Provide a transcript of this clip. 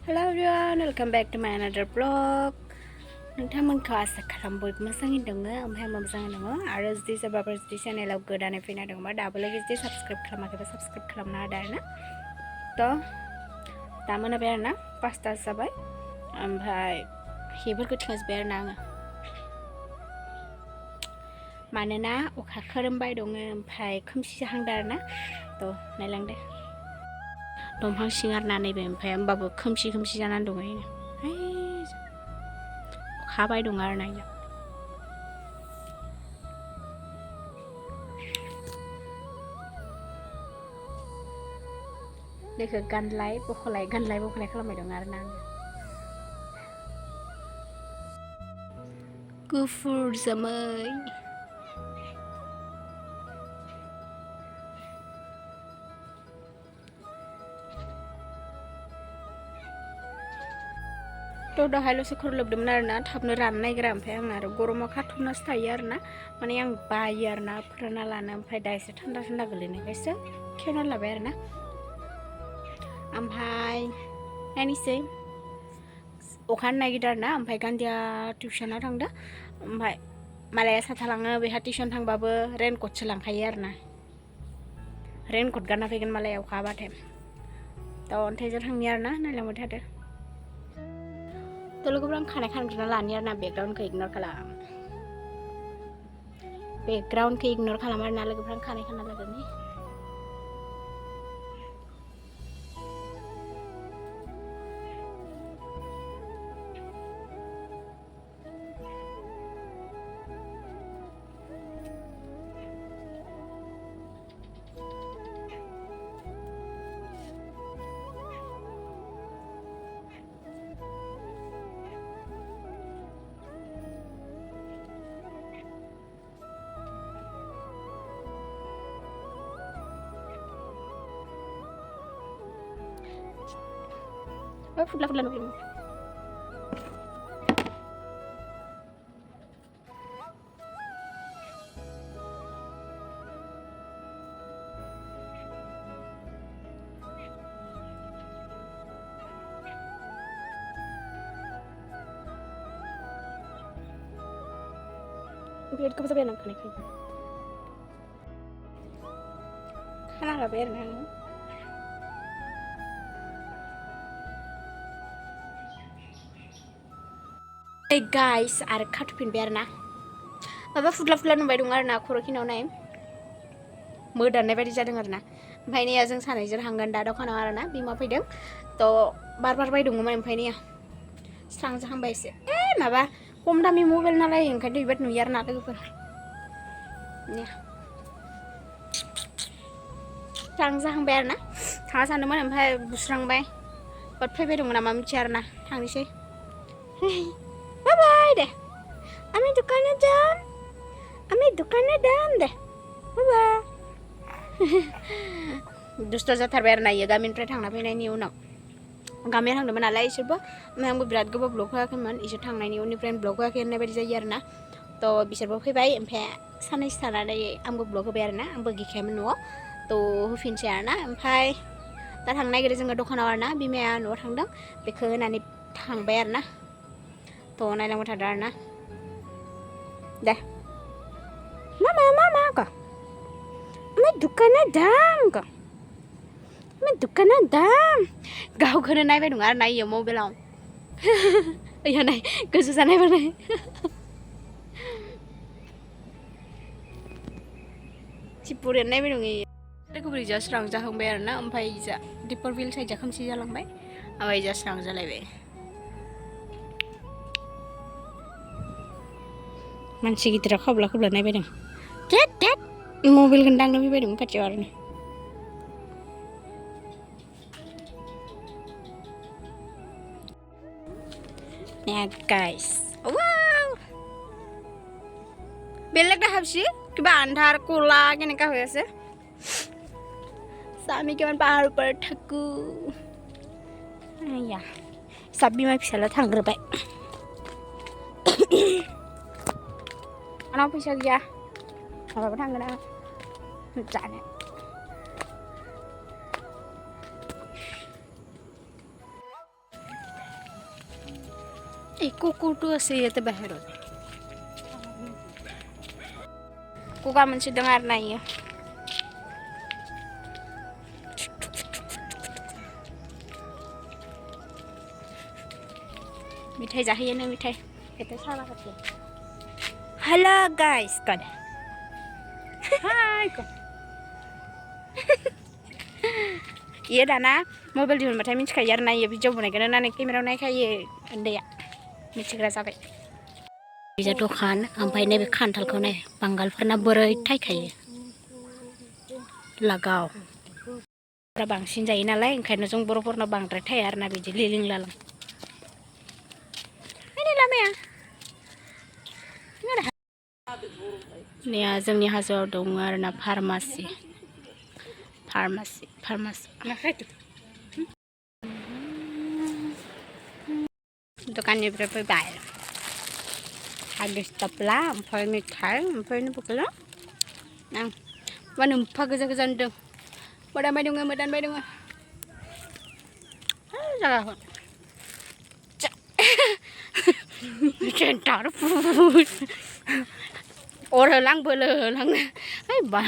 Hello everyone, welcome back to my another vlog. नोंथांमोनखौ आसा खालाम बयबो मोजाङै दङ ओमफ्राय आंबो मोजाङै दङ आरो जुदि सोरबाफोर जुदि चेनेलाव गोदानै फैना दङबा दाबो लोगो जुदि साबस्क्राइब खालामाखैबा साबस्क्राइब खालामना होदो आरोना दा मोनाबाय आरोना 5ता जाबाय ओमफ्राय हिफोरखौ थिखांजोब्बाय आरोना आङो मानोना अखा खोरोमबाय दङ ओमफ्राय खोमसि जाहांदों आरोना नायलांदो दंफां सिं आरोना नैबे ओमफ्राय होमबाबो खोमसि जानानै दङ हाबाय दङ आरोना इयाव दैखौ गानलाय बखलाय खालामबाय दङ आरोना आङो गुफुर जोमै दाहायल'सो खर' लोबदोंमोन आरोना थाबनो राननो नागिरा ओमफ्राय आं आरो गरमाव खाथुमनासो थायो आरोना माने आं बायो आरोना फोरानना लानो ओमफ्राय दा एसे थान्दा गोलैनायखायसो खेवना लाबाय आरोना ओमफ्राय नायनोसै अखा हानो नागिरदों आरोना ओमफ्राय गान्दिया टिउसनाव थांदो ओमफ्राय मालाया साथा लाङो बेहा टिउसन थांबाबो रेनकटसो लांखायो आरोना रेनकट गानना फैगोन मालाया अखा हाबाथाय अन्थाइजों थांनि आरोना नायलांबाय थादो लोगोफोर आं खानाय खानग्रोना लानि आरोना बेकग्राउन्डखौ इगनर खालाम आरोना लोगोफोर आं खानाय खानना लाग्रोनि फुटला नुयो बिराद गोबाव जाबाय आं खानायखौ खाना लाबाय आरोना आङो गाइस आरो खाथुफिनबाय आरोना माबा फुटला नुबाय दं आरोना खर'खिनाव नाय मोदाननाय बायदि जादों आरोना ओमफ्राय नैया जों सानैजों थांगोन दा दखानाव आरोना बिमा फैदों बार बारबाय दङमोन ओमफ्राय नैया स्रां जाहांबाय एसे माबा खम दामि मबाइल नालाय ओंखायनो बेबायदि नुयो आरोना लोगोफोर स्रां जाहांबाय आरोना थाङा सानदोंमोन ओमफ्राय बुस्रांबाय फैबाय दंमोन नामा मिथिया आरोना थांनोसै Bye deh. Ami dukkannya dam deh. Bye. Dusta जाथारबाय आरोना इयो गामिनिफ्राय थांना फैनायनि उनाव गामियाव थांदोंमोन नालाय इसोरबो ओमफ्राय आंबो बिराद गोबाव ब्लग होआखैमोन इसोर थांनायनि उननिफ्रायनो ब्लग होआखै होननाय बायदि जायो आरोना बिसोरबो फैबाय ओमफ्राय साननैसो थानानै आंबो ब्लग होबाय आरोना आंबो गैखायामोन न'आव होफिनसै आरोना ओमफ्राय दा थांनो नागिरो जोङो दखानाव आरोना बिमाया न'आव थांदों बेखौ होनानै थांबाय आरोना नायलांबाय थादो आरोना deh mama kok dukkannya dam गावखौनो नायबाय दं आरोना इयो मबाइलाव इयो नाय गोसो जानायबो नाय सिपुरियानो नायबाय दं इयो लोगोफोर इजा स्रां जाहांबाय आरोना ओमफ्राय इजा दिपर बिल साइडजा खोमसि जालांबाय ओमफ्राय इजा स्रां जालायबाय मानसि गिदिरा खावब्ला नायबाय दं मबाइलखौनो दांनो फैबाय दं खाथियाव आरो Yeah guys, wow, belak dah habis kiba andhar kola gini kah huya se, sami kiman pahar upar thaku, ya, sabi mai pisala thanggerbai, anak pisah dia, apa thanggerna, jane. कुकुर तो सही है तो बाहर हो कुका मन से डंगार नहीं है मिठाई जाहिए ना मिठाई कितने सारा करते हेलो गाइस कौन हाय कौन ये दाना मबाइल दिहुनबाथाय मिथिखायो आरो ना इयो भिडिअ बनायगोन होननानै केमेरायाव नायखायो उन्दैया मिथिग्रा जाबाय बिजा दखान ओमफ्राय नैबे खान्थालखौ नाय बांगालफोरना बोरै थायखायो लागाव बांसिन जायो नालाय ओंखायनो जों बर'फोरनाव बांद्राय थाया आरोना बिदि लिलिं लालां लामाया जोंनि हाजोआव दङ आरोना फार्मासि दखाननिफ्राय फैबाय हागिस थाफ्ला ओमफ्राय मिठाइ ओमफ्राय नबोखौल' आं मानो एम्फा गोजा गोजा नुदों मोदानबाय दङ जागाखौ सेन्टार फुड अर होलां बोलो होलांनो ओइ बा